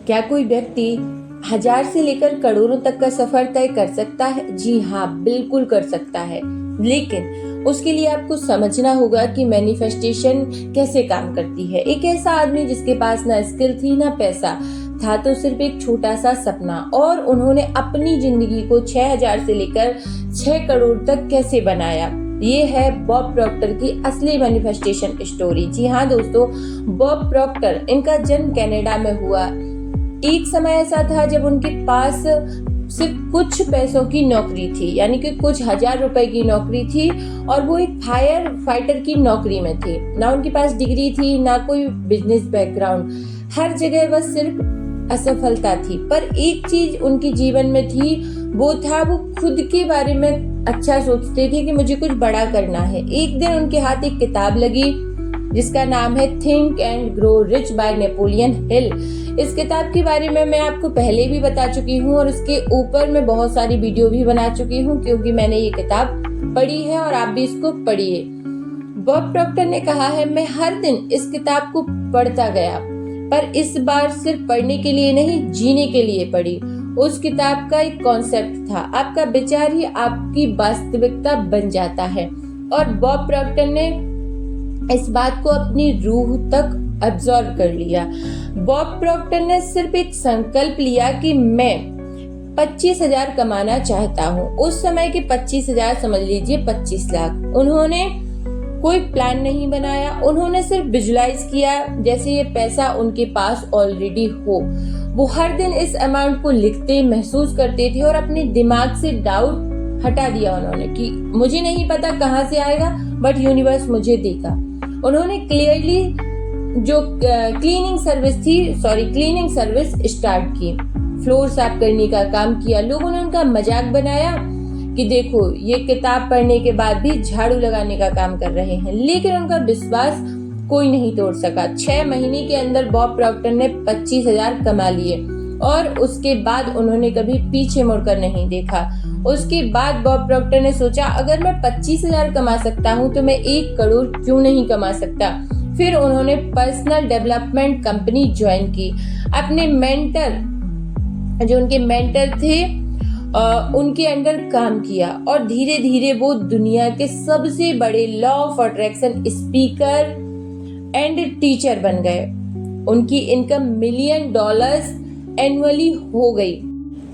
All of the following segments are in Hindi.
क्या कोई व्यक्ति 1000 से लेकर करोड़ों तक का सफर तय कर सकता है? जी हाँ, बिल्कुल कर सकता है। लेकिन उसके लिए आपको समझना होगा कि मैनिफेस्टेशन कैसे काम करती है। एक ऐसा आदमी जिसके पास ना स्किल थी ना पैसा था, तो सिर्फ एक छोटा सा सपना, और उन्होंने अपनी जिंदगी को 6000 से लेकर 6 करोड़ तक कैसे बनाया। ये है बॉब प्रॉक्टर की असली मैनिफेस्टेशन स्टोरी। जी हाँ दोस्तों, बॉब प्रॉक्टर, इनका जन्म कनाडा में हुआ। एक समय ऐसा था जब उनके पास सिर्फ कुछ पैसों की नौकरी थी, यानी कि कुछ 1000 रुपए की नौकरी थी, और वो एक फायर फाइटर की नौकरी में थे। ना उनके पास डिग्री थी, ना कोई बिजनेस बैकग्राउंड। हर जगह बस सिर्फ असफलता थी। पर एक चीज उनके जीवन में थी, वो था वो खुद के बारे में अच्छा सोचते थे कि मुझे कुछ बड़ा करना है। एक दिन उनके हाथ एक किताब लगी जिसका नाम है think and grow rich by Napoleon Hill. इस किताब के बारे में मैं आपको पहले भी बता चुकी हूँ, और इसके ऊपर मैं बहुत सारी वीडियो भी बना चुकी हूँ, क्योंकि मैंने ये किताब पढ़ी है और आप भी इसको पढ़िए। बॉब प्रॉक्टर ने कहा है, मैं हर दिन इस किताब को पढ़ता गया, पर इस बार सिर्फ पढ़ने के लिए नहीं, जीने के लिए पढ़ी। उस किताब का एक कॉन्सेप्ट था, आपका विचार ही आपकी वास्तविकता बन जाता है। और बॉब प्रॉक्टर ने इस बात को अपनी रूह तक अब्सॉर्ब कर लिया। बॉब प्रॉक्टर ने सिर्फ एक संकल्प लिया कि मैं 25,000 कमाना चाहता हूँ। उस समय के 25,000 समझ लीजिए 25 लाख। उन्होंने कोई प्लान नहीं बनाया, उन्होंने सिर्फ विजुलाइज किया जैसे ये पैसा उनके पास ऑलरेडी हो। वो हर दिन इस अमाउंट को लिखते, महसूस करते थे, और अपने दिमाग से डाउट हटा दिया उन्होंने कि मुझे नहीं पता कहाँ से आएगा, बट यूनिवर्स मुझे देगा। उन्होंने क्लियरली जो क्लीनिंग सर्विस स्टार्ट की, फ्लोर साफ करने का काम किया। लोगों ने उनका मजाक बनाया कि देखो ये किताब पढ़ने के बाद भी झाड़ू लगाने का काम कर रहे हैं, लेकिन उनका विश्वास कोई नहीं तोड़ सका। 6 महीने के अंदर बॉब प्रॉक्टर ने 25,000 कमा लिए, और उसके बाद उन्होंने कभी पीछे मुड़कर नहीं देखा। उसके बाद बॉब प्रॉक्टर ने सोचा, अगर मैं 25,000 कमा सकता हूँ तो मैं 1 करोड़ क्यों नहीं कमा सकता। फिर उन्होंने पर्सनल डेवलपमेंट कंपनी ज्वाइन की। अपने जो उनके मेंटर थे उनके अंडर काम किया, और धीरे धीरे वो दुनिया के सबसे बड़े law of attraction speaker and teacher बन गए। उनकी इनकम $1 मिलियन एनुअली हो गई।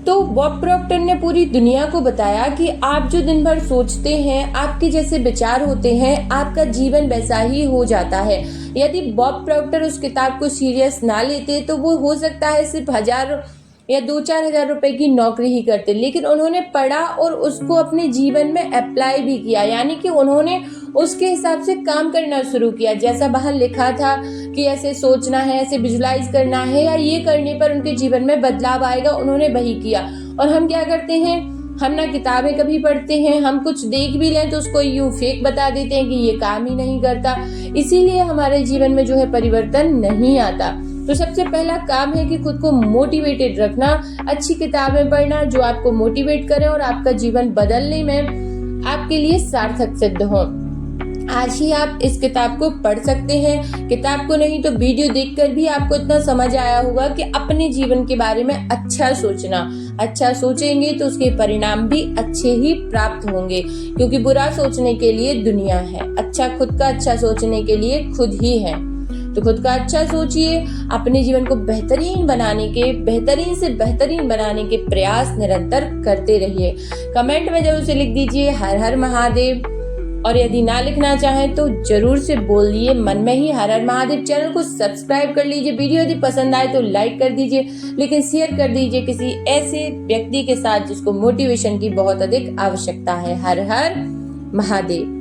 तो बॉब प्रॉक्टर ने पूरी दुनिया को बताया कि आप जो दिन भर सोचते हैं, आपके जैसे विचार होते हैं, आपका जीवन वैसा ही हो जाता है। यदि बॉब प्रॉक्टर उस किताब को सीरियस ना लेते तो वो हो सकता है सिर्फ 1000 या 2-4 हजार रुपए की नौकरी ही करते, लेकिन उन्होंने पढ़ा और उसको अपने जीवन में अप्लाई भी किया, यानी कि उन्होंने उसके हिसाब से काम करना शुरू किया। जैसा बाहर लिखा था कि ऐसे सोचना है, ऐसे विजुलाइज करना है, या ये करने पर उनके जीवन में बदलाव आएगा, उन्होंने वही किया। और हम क्या करते हैं, हम ना किताबें कभी पढ़ते हैं, हम कुछ देख भी लें तो उसको यूं फेक बता देते हैं कि ये काम ही नहीं करता। इसीलिए हमारे जीवन में जो है परिवर्तन नहीं आता। तो सबसे पहला काम है कि खुद को मोटिवेटेड रखना, अच्छी किताबें पढ़ना जो आपको मोटिवेट करें और आपका जीवन बदलने में आपके लिए सार्थक सिद्ध हो। आज ही आप इस किताब को पढ़ सकते हैं। किताब को नहीं तो वीडियो देखकर भी आपको इतना समझ आया होगा कि अपने जीवन के बारे में अच्छा सोचना। अच्छा सोचेंगे तो उसके परिणाम भी अच्छे ही प्राप्त होंगे, क्योंकि बुरा सोचने के लिए दुनिया है, अच्छा खुद का अच्छा सोचने के लिए खुद ही है। तो खुद का अच्छा सोचिए, अपने जीवन को बेहतरीन से बेहतरीन बनाने के प्रयास निरंतर करते रहिए। कमेंट में जरूर से लिख दीजिए हर हर महादेव, और यदि ना लिखना चाहें तो जरूर से बोलिए मन में ही हर हर महादेव। चैनल को सब्सक्राइब कर लीजिए, वीडियो यदि पसंद आए तो लाइक कर दीजिए, लेकिन शेयर कर दीजिए किसी ऐसे व्यक्ति के साथ जिसको मोटिवेशन की बहुत अधिक आवश्यकता है। हर हर महादेव।